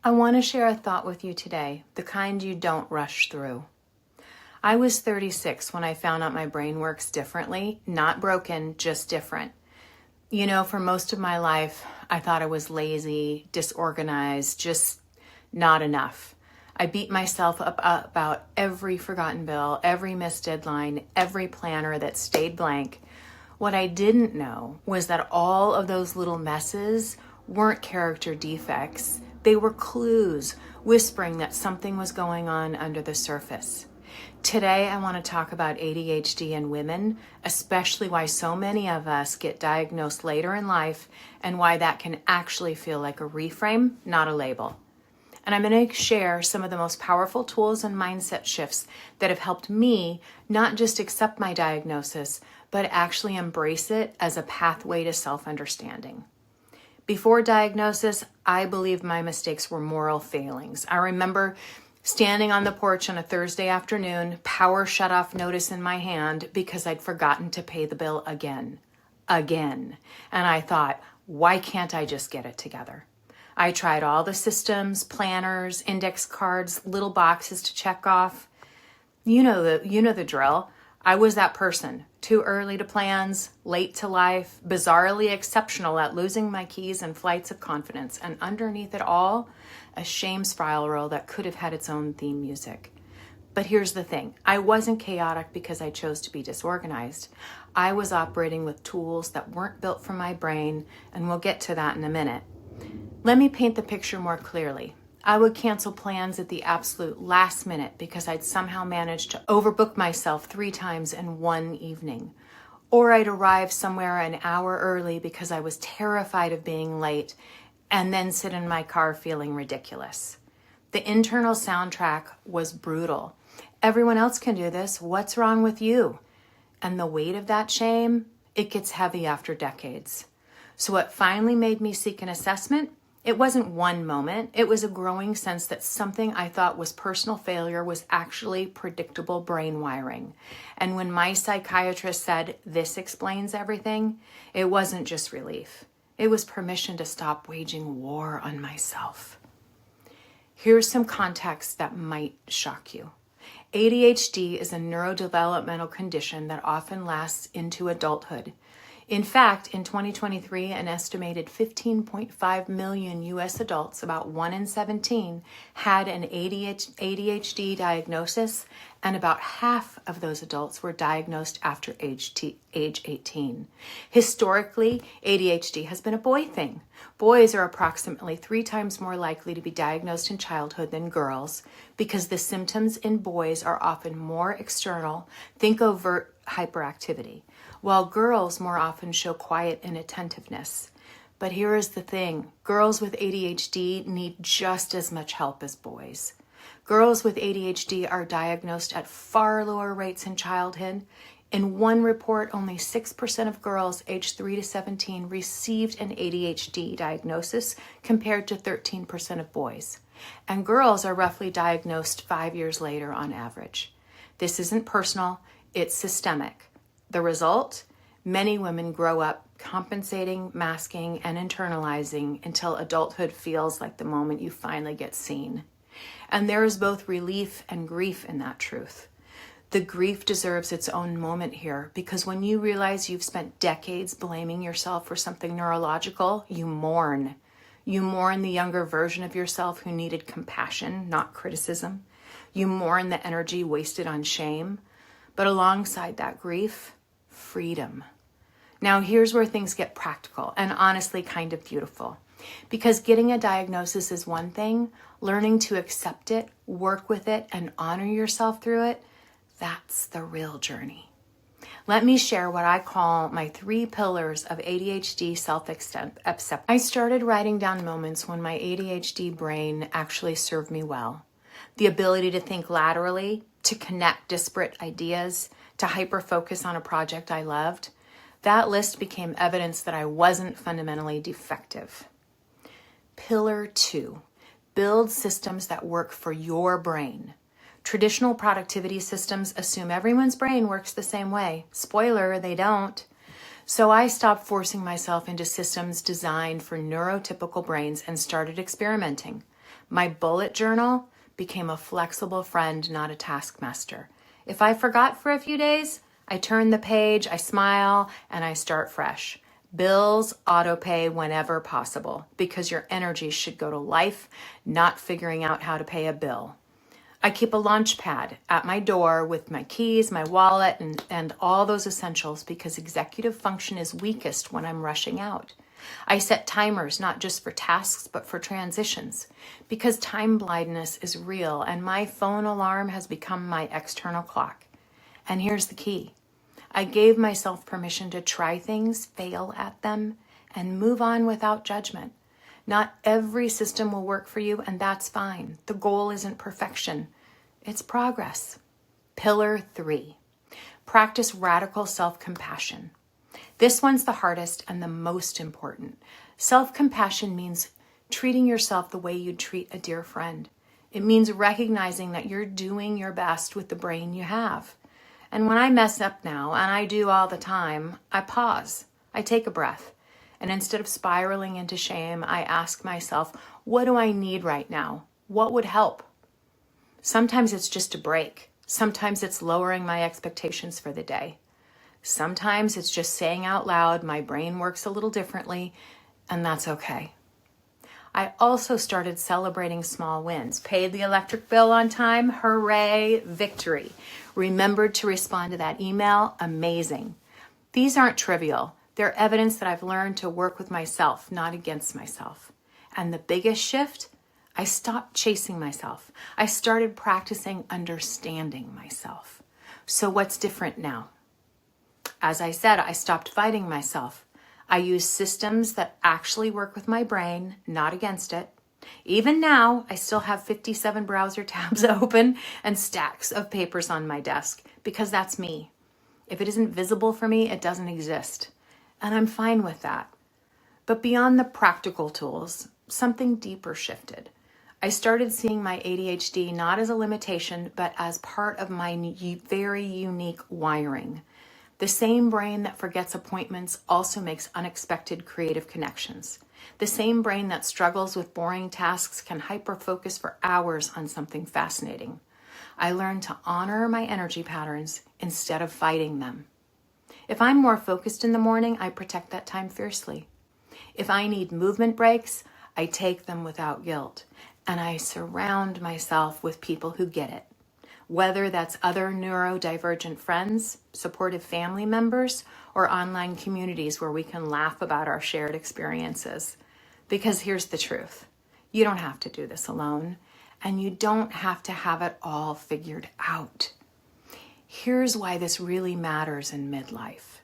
I want to share a thought with you today, the kind you don't rush through. I was 36 when I found out my brain works differently, not broken, just different. You know, for most of my life, I thought I was lazy, disorganized, just not enough. I beat myself up about every forgotten bill, every missed deadline, every planner that stayed blank. What I didn't know was that all of those little messes weren't character defects. They were clues whispering that something was going on under the surface. Today, I want to talk about ADHD in women, especially why so many of us get diagnosed later in life and why that can actually feel like a reframe, not a label. And I'm going to share some of the most powerful tools and mindset shifts that have helped me not just accept my diagnosis, but actually embrace it as a pathway to self-understanding. Before diagnosis, I believed my mistakes were moral failings. I remember standing on the porch on a Thursday afternoon, power shutoff notice in my hand because I'd forgotten to pay the bill again. And I thought, why can't I just get it together? I tried all the systems, planners, index cards, little boxes to check off. You know the drill. I was that person, too early to plans, late to life, bizarrely exceptional at losing my keys and flights of confidence, and underneath it all, a shame spiral that could have had its own theme music. But here's the thing, I wasn't chaotic because I chose to be disorganized. I was operating with tools that weren't built for my brain, and we'll get to that in a minute. Let me paint the picture more clearly. I would cancel plans at the absolute last minute because I'd somehow managed to overbook myself 3 times in one evening. Or I'd arrive somewhere an hour early because I was terrified of being late and then sit in my car feeling ridiculous. The internal soundtrack was brutal. Everyone else can do this. What's wrong with you? And the weight of that shame, it gets heavy after decades. So what finally made me seek an assessment? It wasn't one moment. It was a growing sense that something I thought was personal failure was actually predictable brain wiring. And when my psychiatrist said, "This explains everything," it wasn't just relief. It was permission to stop waging war on myself. Here's some context that might shock you. ADHD is a neurodevelopmental condition that often lasts into adulthood. In fact, in 2023, an estimated 15.5 million U.S. adults, about 1 in 17, had an ADHD diagnosis, and about half of those adults were diagnosed after age 18. Historically, ADHD has been a boy thing. Boys are approximately 3 times more likely to be diagnosed in childhood than girls because the symptoms in boys are often more external, think overt hyperactivity, while girls more often show quiet inattentiveness. But here is the thing, girls with ADHD need just as much help as boys. Girls with ADHD are diagnosed at far lower rates in childhood. In one report, only 6% of girls aged 3 to 17 received an ADHD diagnosis compared to 13% of boys. And girls are roughly diagnosed 5 years later on average. This isn't personal, it's systemic. The result? Many women grow up compensating, masking, and internalizing until adulthood feels like the moment you finally get seen. And there is both relief and grief in that truth. The grief deserves its own moment here because when you realize you've spent decades blaming yourself for something neurological, you mourn. You mourn the younger version of yourself who needed compassion, not criticism. You mourn the energy wasted on shame. But alongside that grief, freedom. Now here's where things get practical and honestly kind of beautiful. Because getting a diagnosis is one thing, learning to accept it, work with it, and honor yourself through it, that's the real journey. Let me share what I call my 3 pillars of ADHD self-acceptance. I started writing down moments when my ADHD brain actually served me well. The ability to think laterally, to connect disparate ideas, to hyper-focus on a project I loved. That list became evidence that I wasn't fundamentally defective. Pillar 2, build systems that work for your brain. Traditional productivity systems assume everyone's brain works the same way. Spoiler, they don't. So I stopped forcing myself into systems designed for neurotypical brains and started experimenting. My bullet journal became a flexible friend, not a taskmaster. If I forgot for a few days, I turn the page, I smile, and I start fresh. Bills auto-pay whenever possible, because your energy should go to life, not figuring out how to pay a bill. I keep a launch pad at my door with my keys, my wallet, and all those essentials, because executive function is weakest when I'm rushing out. I set timers not just for tasks, but for transitions, because time blindness is real and my phone alarm has become my external clock. And here's the key. I gave myself permission to try things, fail at them, and move on without judgment. Not every system will work for you, and that's fine. The goal isn't perfection, it's progress. Pillar 3, practice radical self-compassion. This one's the hardest and the most important. Self-compassion means treating yourself the way you'd treat a dear friend. It means recognizing that you're doing your best with the brain you have. And when I mess up now, and I do all the time, I pause, I take a breath. And instead of spiraling into shame, I ask myself, what do I need right now? What would help? Sometimes it's just a break. Sometimes it's lowering my expectations for the day. Sometimes it's just saying out loud, my brain works a little differently, and that's okay. I also started celebrating small wins. Paid the electric bill on time, hooray, victory. Remembered to respond to that email, amazing. These aren't trivial. They're evidence that I've learned to work with myself, not against myself. And the biggest shift, I stopped chasing myself. I started practicing understanding myself. So what's different now? As I said, I stopped fighting myself. I use systems that actually work with my brain, not against it. Even now, I still have 57 browser tabs open and stacks of papers on my desk, because that's me. If it isn't visible for me, it doesn't exist. And I'm fine with that. But beyond the practical tools, something deeper shifted. I started seeing my ADHD not as a limitation, but as part of my very unique wiring. The same brain that forgets appointments also makes unexpected creative connections. The same brain that struggles with boring tasks can hyper-focus for hours on something fascinating. I learned to honor my energy patterns instead of fighting them. If I'm more focused in the morning, I protect that time fiercely. If I need movement breaks, I take them without guilt. And I surround myself with people who get it. Whether that's other neurodivergent friends, supportive family members, or online communities where we can laugh about our shared experiences. Because here's the truth. You don't have to do this alone, and you don't have to have it all figured out. Here's why this really matters in midlife.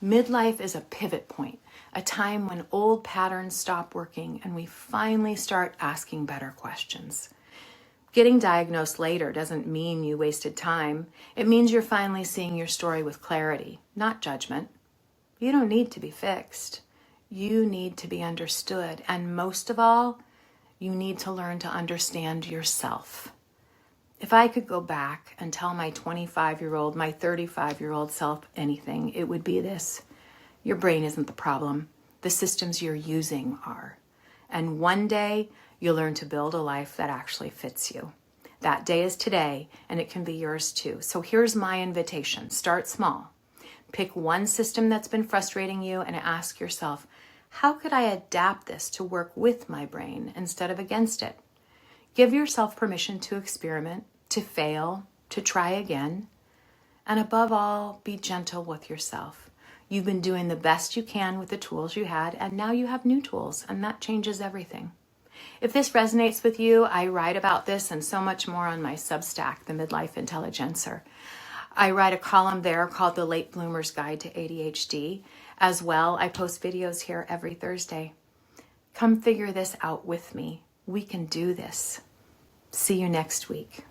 Midlife is a pivot point, a time when old patterns stop working and we finally start asking better questions. Getting diagnosed later doesn't mean you wasted time. It means you're finally seeing your story with clarity, not judgment. You don't need to be fixed. You need to be understood. And most of all, you need to learn to understand yourself. If I could go back and tell my 25-year-old, my 35-year-old self anything, it would be this. Your brain isn't the problem. The systems you're using are. And one day, you'll learn to build a life that actually fits you. That day is today, and it can be yours too. So here's my invitation. Start small. Pick one system that's been frustrating you and ask yourself, how could I adapt this to work with my brain instead of against it? Give yourself permission to experiment, to fail, to try again. And above all, be gentle with yourself. You've been doing the best you can with the tools you had, and now you have new tools, and that changes everything. If this resonates with you, I write about this and so much more on my Substack, The Midlife Intelligencer. I write a column there called The Late Bloomer's Guide to ADHD. As well, I post videos here every Thursday. Come figure this out with me. We can do this. See you next week.